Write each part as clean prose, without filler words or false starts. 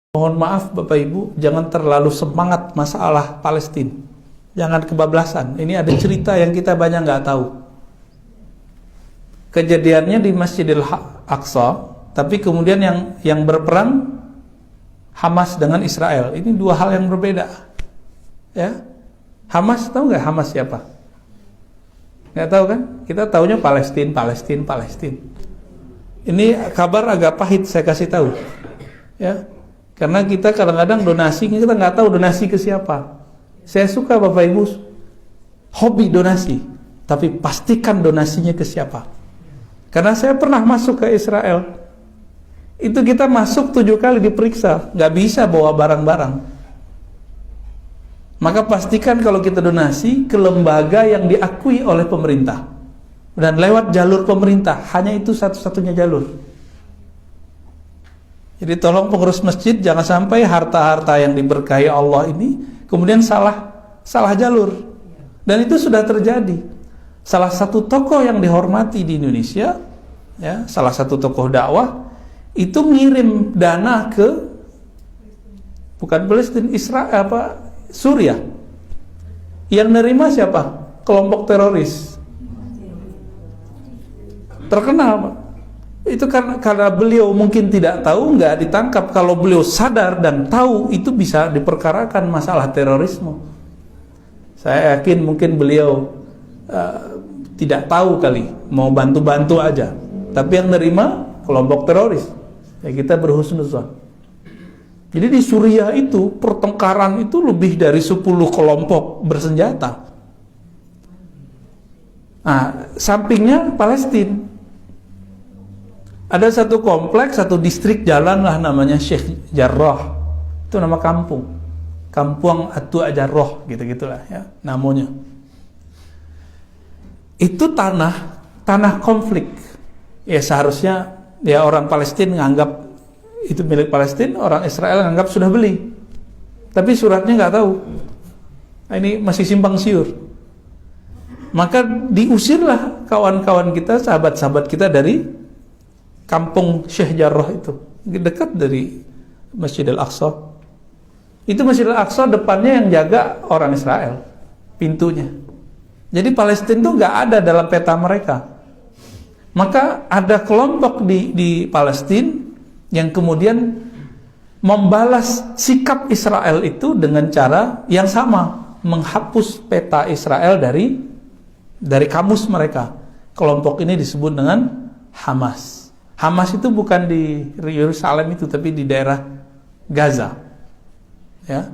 Mohon maaf Bapak Ibu, jangan terlalu semangat masalah Palestina. Jangan kebablasan. Ini ada cerita yang kita banyak nggak tahu. Kejadiannya di Masjidil Aqsa, tapi kemudian yang berperang Hamas dengan Israel. Ini dua hal yang berbeda. Ya, Hamas, tahu nggak Hamas siapa? Nggak tahu kan? Kita taunya Palestina. Ini kabar agak pahit saya kasih tahu. Ya. Karena kita kadang-kadang donasi, kita nggak tahu donasi ke siapa. Saya suka Bapak Ibu hobi donasi, tapi pastikan donasinya ke siapa. Karena saya pernah masuk ke Israel, itu kita masuk 7 kali diperiksa, nggak bisa bawa barang-barang. Maka pastikan kalau kita donasi ke lembaga yang diakui oleh pemerintah dan lewat jalur pemerintah, hanya itu satu-satunya jalur. Jadi tolong pengurus masjid jangan sampai harta-harta yang diberkahi Allah ini kemudian salah jalur. Dan itu sudah terjadi. Salah satu tokoh yang dihormati di Indonesia, ya, salah satu tokoh dakwah itu ngirim dana ke bukan Palestina, Israel Suriah. Yang nerima siapa? Kelompok teroris. Terkenal, Pak. Itu karena beliau mungkin tidak tahu, nggak ditangkap. Kalau beliau sadar dan tahu, itu bisa diperkarakan masalah terorisme. Saya yakin mungkin beliau tidak tahu kali, mau bantu-bantu aja. Tapi yang nerima kelompok teroris. Ya kita berhusnuzon. Jadi di Suriah itu pertengkaran itu lebih dari 10 kelompok bersenjata. Nah, sampingnya Palestina. Ada satu kompleks, satu distrik jalan lah namanya Sheikh Jarrah. Itu nama kampung. Kampung Atua Jarrah, gitu-gitulah ya namanya. Itu tanah konflik. Ya seharusnya ya orang Palestina nganggap itu milik Palestina, orang Israel nganggap sudah beli. Tapi suratnya nggak tahu. Nah, ini masih simpang siur. Maka diusirlah kawan-kawan kita, sahabat-sahabat kita dari kampung Sheikh Jarrah itu, dekat dari Masjidil Aqsa. Itu Masjidil Aqsa depannya yang jaga orang Israel, pintunya. Jadi Palestina itu nggak ada dalam peta mereka. Maka ada kelompok di Palestina yang kemudian membalas sikap Israel itu dengan cara yang sama, menghapus peta Israel dari kamus mereka. Kelompok ini disebut dengan Hamas. Hamas itu bukan di Yerusalem itu, tapi di daerah Gaza. Ya.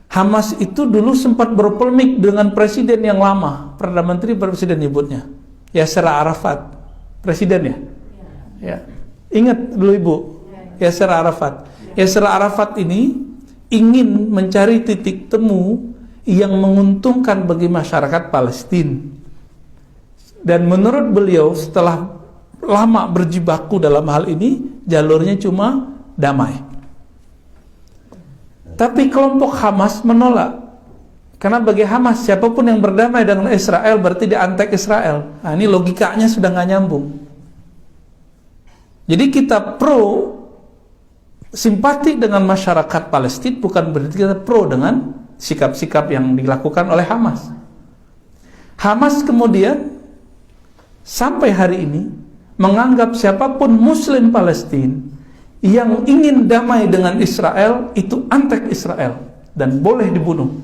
Hamas itu dulu sempat berpolemik dengan presiden yang lama, Perdana Menteri presiden nyebutnya, Yasser Arafat, presiden ya. Ya. Ingat dulu Ibu, Yasser Arafat. Yasser Arafat ini ingin mencari titik temu yang menguntungkan bagi masyarakat Palestina. Dan menurut beliau setelah lama berjibaku dalam hal ini, jalurnya cuma damai. Tapi kelompok Hamas menolak. Karena bagi Hamas, siapapun yang berdamai dengan Israel berarti dia antek Israel. Nah, ini logikanya sudah nggak nyambung. Jadi kita pro simpati dengan masyarakat Palestina, bukan berarti kita pro dengan sikap-sikap yang dilakukan oleh Hamas. Hamas kemudian sampai hari ini menganggap siapapun Muslim Palestina yang ingin damai dengan Israel itu antek Israel dan boleh dibunuh.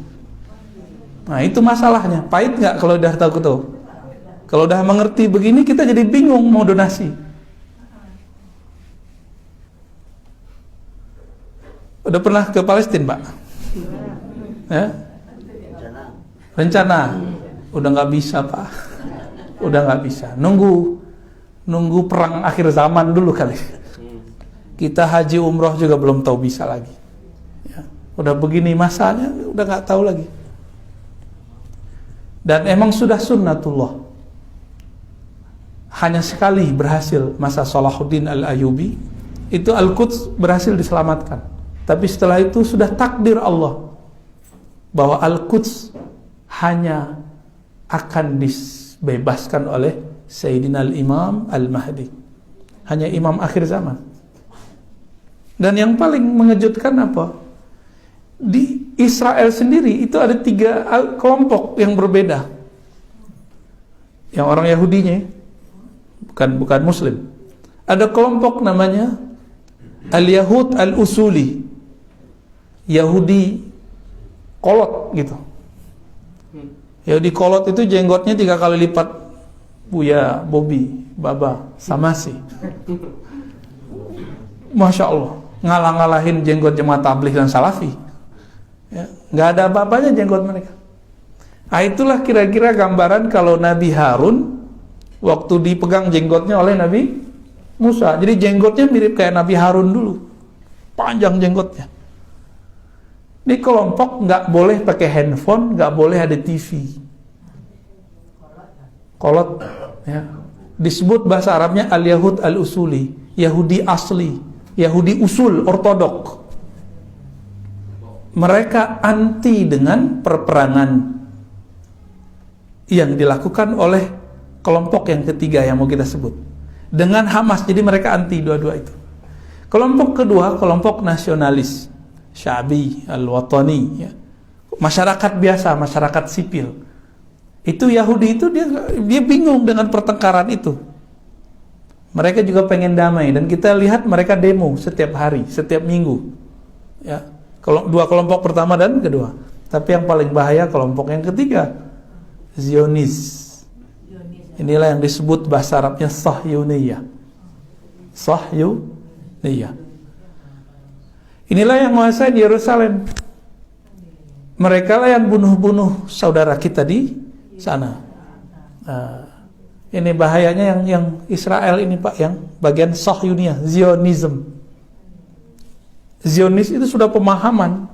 Nah itu masalahnya. Pahit nggak kalau udah tahu? Kalau udah mengerti begini kita jadi bingung mau donasi. Udah pernah ke Palestina, Pak? Ya? Rencana? Udah nggak bisa, Pak. Udah nggak bisa. Nunggu perang akhir zaman dulu kali. Kita haji umroh juga belum tahu bisa lagi. Ya, udah begini masanya, udah nggak tahu lagi. Dan emang sudah sunnatullah. Hanya sekali berhasil masa Salahuddin Al-Ayyubi, itu Al-Quds berhasil diselamatkan. Tapi setelah itu sudah takdir Allah bahwa Al-Quds hanya akan dibebaskan oleh Sayyidina Al-Imam Al-Mahdi. Hanya imam akhir zaman. Dan yang paling mengejutkan apa? Di Israel sendiri itu ada 3 kelompok yang berbeda. Yang orang Yahudinya, bukan Muslim. Ada kelompok namanya Al-Yahud Al-Usuli, Yahudi kolot gitu. Yahudi kolot itu jenggotnya 3 kali lipat Buya, Bobi, Baba, Samasi. Masya Allah, ngalah-ngalahin jenggot jemaah tabligh dan salafi. Ya, nggak ada apa-apanya jenggot mereka. Nah, itulah kira-kira gambaran kalau Nabi Harun waktu dipegang jenggotnya oleh Nabi Musa. Jadi jenggotnya mirip kayak Nabi Harun dulu, panjang jenggotnya. Ini kelompok nggak boleh pakai handphone, nggak boleh ada TV. Kolot, ya. Disebut bahasa Arabnya Al-Yahud Al-Usuli, Yahudi asli, Yahudi usul, ortodok. Mereka anti dengan perperangan yang dilakukan oleh kelompok yang ketiga yang mau kita sebut, dengan Hamas. Jadi mereka anti dua-dua itu. Kelompok kedua, kelompok nasionalis, Syabi, Al-Watani, ya. Masyarakat biasa, masyarakat sipil. Itu Yahudi itu dia bingung dengan pertengkaran itu. Mereka juga pengen damai, dan kita lihat mereka demo setiap hari, setiap minggu. Ya, kalau 2 kelompok pertama dan kedua. Tapi yang paling bahaya kelompok yang ketiga, Zionis. Inilah yang disebut bahasa Arabnya Sahyuniyah. Sahyuniyah. Inilah yang menguasai Yerusalem. Mereka lah yang bunuh-bunuh saudara kita di sana. Ini bahayanya yang Israel ini, Pak, yang bagian Sahyuniyah, Zionism. Zionis itu sudah pemahaman.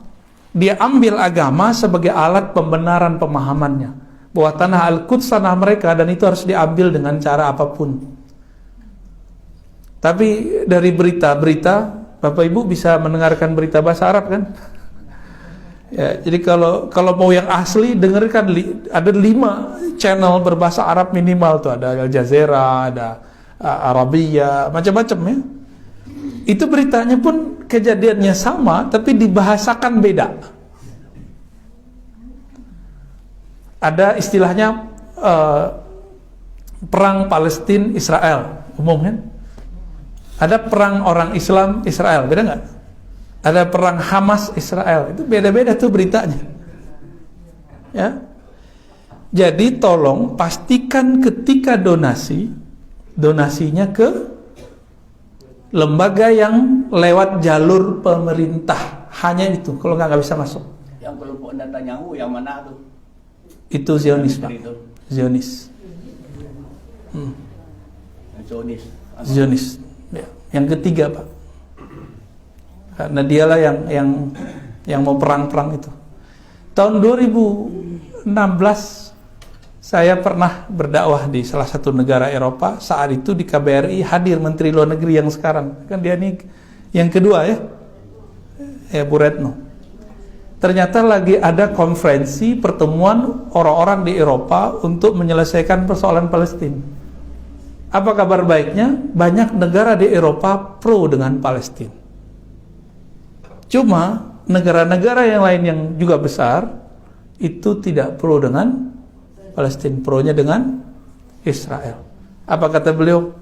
Dia ambil agama sebagai alat pembenaran pemahamannya, bahwa tanah Al-Quds tanah mereka, dan itu harus diambil dengan cara apapun. Tapi dari berita-berita, Bapak Ibu bisa mendengarkan berita bahasa Arab kan? Ya, jadi kalau mau yang asli, dengarkan ada 5 channel berbahasa Arab minimal tuh, ada Al Jazeera, ada Arabia, macam-macam ya. Itu beritanya pun kejadiannya sama, tapi dibahasakan beda. Ada istilahnya perang Palestina Israel, umum kan? Ada perang orang Islam Israel, beda nggak? Ada perang Hamas Israel, itu beda-beda tuh beritanya. Ya. Jadi tolong pastikan ketika donasinya ke lembaga yang lewat jalur pemerintah. Hanya itu, kalau nggak bisa masuk. Yang kelompok Netanyahu yang mana tuh? Itu Zionis, Pak. Zionis. Zionis. Ya. Yang ketiga, Pak. Karena dialah yang mau perang-perang itu. Tahun 2016 saya pernah berdakwah di salah satu negara Eropa. Saat itu di KBRI hadir Menteri Luar Negeri yang sekarang. Kan dia ini yang kedua ya. Bu Retno. Ternyata lagi ada konferensi pertemuan orang-orang di Eropa untuk menyelesaikan persoalan Palestina. Apa kabar baiknya? Banyak negara di Eropa pro dengan Palestina. Cuma negara-negara yang lain yang juga besar itu tidak pro dengan Palestina, pro-nya dengan Israel. Apa kata beliau?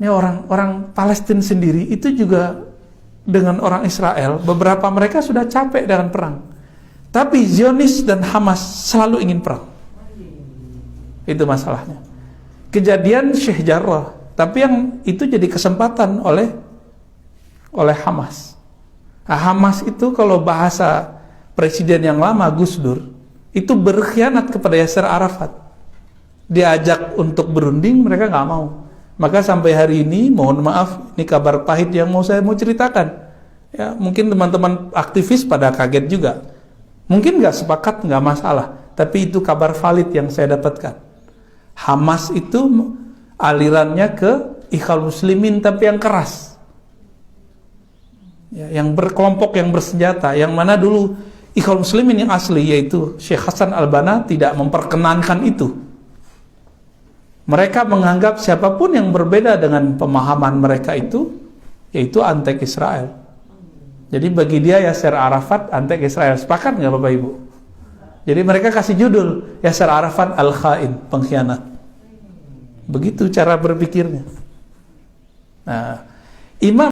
Ini orang Palestina sendiri itu juga dengan orang Israel, beberapa mereka sudah capek dengan perang. Tapi Zionis dan Hamas selalu ingin perang. Itu masalahnya. Kejadian Sheikh Jarrah, tapi yang itu jadi kesempatan oleh Hamas. Nah, Hamas itu kalau bahasa presiden yang lama Gus Dur, itu berkhianat kepada Yasser Arafat. Diajak untuk berunding, mereka nggak mau. Maka sampai hari ini, mohon maaf, ini kabar pahit yang saya mau ceritakan. Ya, mungkin teman-teman aktivis pada kaget juga. Mungkin nggak sepakat, nggak masalah. Tapi itu kabar valid yang saya dapatkan. Hamas itu alirannya ke Ikhwal Muslimin, tapi yang keras. Ya, yang berkelompok, yang bersenjata. Yang mana dulu Ikhwal Muslimin yang asli, yaitu Syekh Hasan Al-Banna, tidak memperkenankan itu. Mereka menganggap siapapun yang berbeda dengan pemahaman mereka itu, yaitu antek Israel. Jadi bagi dia Yasser Arafat antek Israel. Sepakat nggak Bapak Ibu? Jadi mereka kasih judul Yasser Arafat Al-Khain, pengkhianat. Begitu cara berpikirnya. Nah, Imam